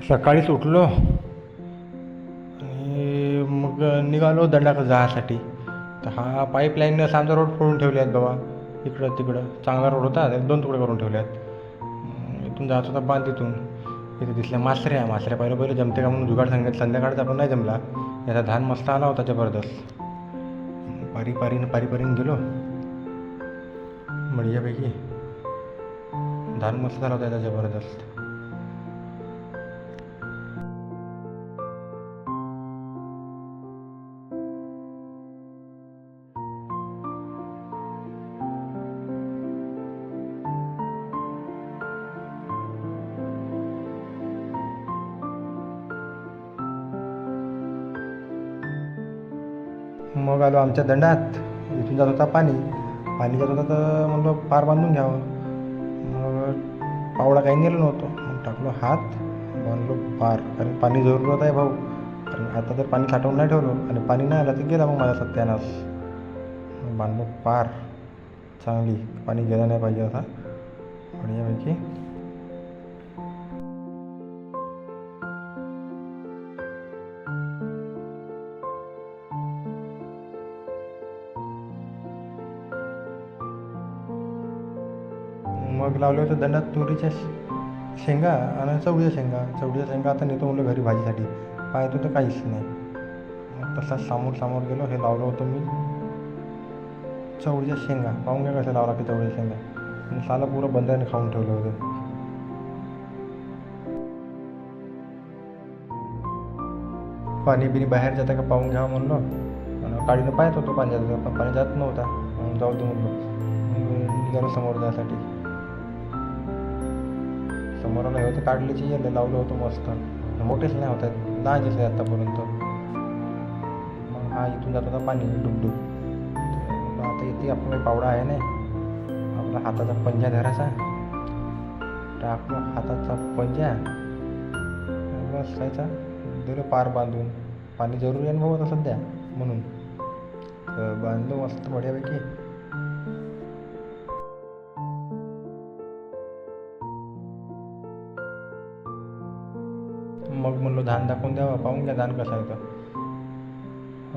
सकाळीच उठलो आणि मग निघालो दंडाकडे जायसाठी. तर हा पाईपलाईननं आमचा रोड फोडून ठेवले आहेत बाबा. इकडं तिकडं चांगला रोड होता, त्याला 2 तुकडे करून ठेवले आहेत. इथून जायचं होता बांध तिथून. इथे दिसल्या मासऱ्या पहिलं जमते का म्हणून जुगाड सांगितलं. संध्याकाळचा पण नाही जमला. याचा धान मस्त आला होता जबरदस्त. पारीनं गेलो बढियापैकी. धान मस्त झाला होता याचा जबरदस्त. मग आलो आमच्या दंडात. इथून जात होता पाणी जात होता, तर म्हणलं पार बांधून घ्यावं. मग पावडा काही नेलं नव्हतं, मग टाकलो हात, बांधलो पार. कारण पाणी जरूरत आहे भाऊ. कारण आता जर पाणी साठवून नाही ठेवलं आणि पाणी नाही आलं तर गेला मग माझा सत्यानाश. बांधलो पार चांगली. पाणी गेलं नाही पाहिजे असा बढियापैकी. मग लावले होते दंडात तुरीच्या शेंगा आणि चवळीच्या शेंगा आता नेतो म्हणलं घरी भाजीसाठी. पाहतो तर काहीच नाही. मग तसा समोर गेलो. हे लावलं होतं मी चवळीच्या शेंगा. पाहून घ्या कसं लावला की चवळीच्या शेंगा. आणि साला पुरं बंदराने खाऊन ठेवलं होतं. पाणी बाहेर जातं का पाहून घ्यावं म्हणलं. आणि काळीनं पाहत होतो पाणी जात, पण पाणी जात नव्हता. जाऊ दे म्हणलं. मग निघालो समोर जायसाठी. समोर नाही होते काढलीची येलं लावलं होतं मस्त. मोठेच नाही होत आहेत, लहानच आहे आत्तापर्यंत. मग हा इथून जात होता पाणी डुबडुब. तर आता इथे आपण काही पावडा आहे नाही. आपला हाताचा पंजा धरायचा. टाकलो हाताचा पंजा, बस खायचा. दिलं पार बांधून. पाणी जरूर आहे ना भाऊ आता सध्या म्हणून. बांधलो मस्त बढियापैकी. मग म्हणलो धान दाखवून द्यावा, पाहून घ्या धान कसा आहे तर.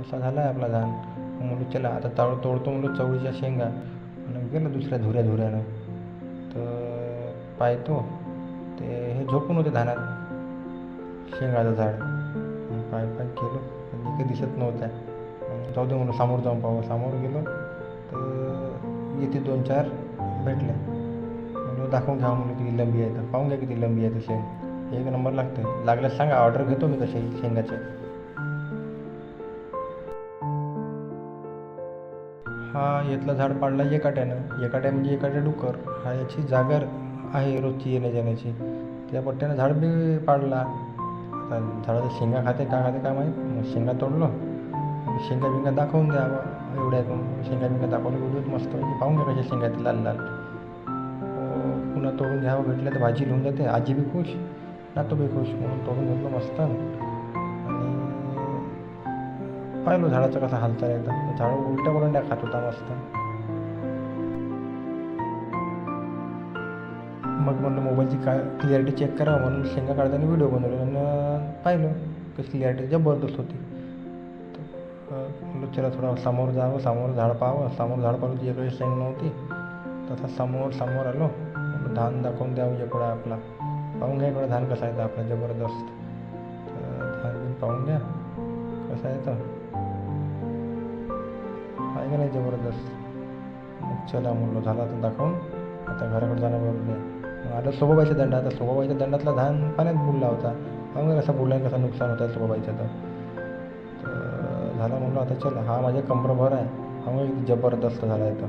असा झाला आहे आपला धान. मग म्हणलो चला आता तोडतो म्हणलो चवळीच्या शेंगा. आणि गेलं दुसऱ्या धुऱ्यानं. तर पाहतो ते हे झोपून होते धानात, शेंगाचं झाड. पाय गेलो पण काही दिसत नव्हत्या. जाऊ दे म्हणून समोर जाऊन पाहू. समोर गेलो तर येते 2-4 भेटले. म्हणलं दाखवून घ्या म्हणलं किती लंबी आहे तर. पाहून घ्या किती लंबी आहे तर शेंग. एक नंबर लागते. लागल्यास सांगा, ऑर्डर घेतो मी तसे शेंगाचे. हा यातलं झाड पाडला एकाट्या म्हणजे एकाट्या डुक्कर. हा याची जागर आहे रोजची येण्या जाण्याची. त्या पट्ट्यानं झाड बी पाडला. आता झाडाच्या शेंगा खाते काय माहीत. मग शेंगा तोडलो. शेंगा बिंगा दाखवून द्यावं एवढ्या. शेंगा बिंगा दाखवलं व्हिडिओत मस्त म्हणजे. पाहून घ्या कशा शेंगा लाल लाल. पुन्हा तोडून घ्यावं भेटलं तर भाजी लिहून जाते. आजी बी खुश, नातू बी खुश. म्हणून तोडून घेतलं मस्त. आणि पाहिलो झाडाचं कसं हालचाल आहे. झाड उलट्या पलट्या खात होता मस्त. मग म्हणलं मोबाईलची काय क्लिअरिटी चेक करावं म्हणून शेंगा काढताना व्हिडिओ बनवले. आणि पाहिलं कशी क्लिअरिटी जबरदस्त होती. तर म्हणलं चला थोडा समोर जावं, समोर झाड पाहावं. समोर झाड पाहिलं ती एकही शेंग नव्हती. तसा समोर आलो. म्हणलं धान दाखवून द्यावं इकडं आपला. पाहून घ्या इकडं धान कसं आहे तर आपला जबरदस्त. तर धान बिन पाहून घ्या कसं आहे तर. आहे का नाही जबरदस्त. मग चला म्हणलो झाला तर दाखवून. आता घराकडे जाणं बरोबर आहे. मग आलं सोबाबाईच्या दंडात. आता सोबाबाईच्या दंडातला धान पाण्यात बुडला होता. पाहून कसा बुडला कसा नुकसान होत आहे सोबाबाईचं तर. झाला म्हणलो आता चला. हा माझ्या कंबरभर आहे. हा मग किती जबरदस्त झाला आहे तर.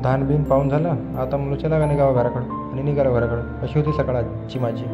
धान बिन पाहून झालं. आता म्हणलो चला का निघावं घराकडं. आणि निघालो घराकडं. अशी होती सकाळची माझी.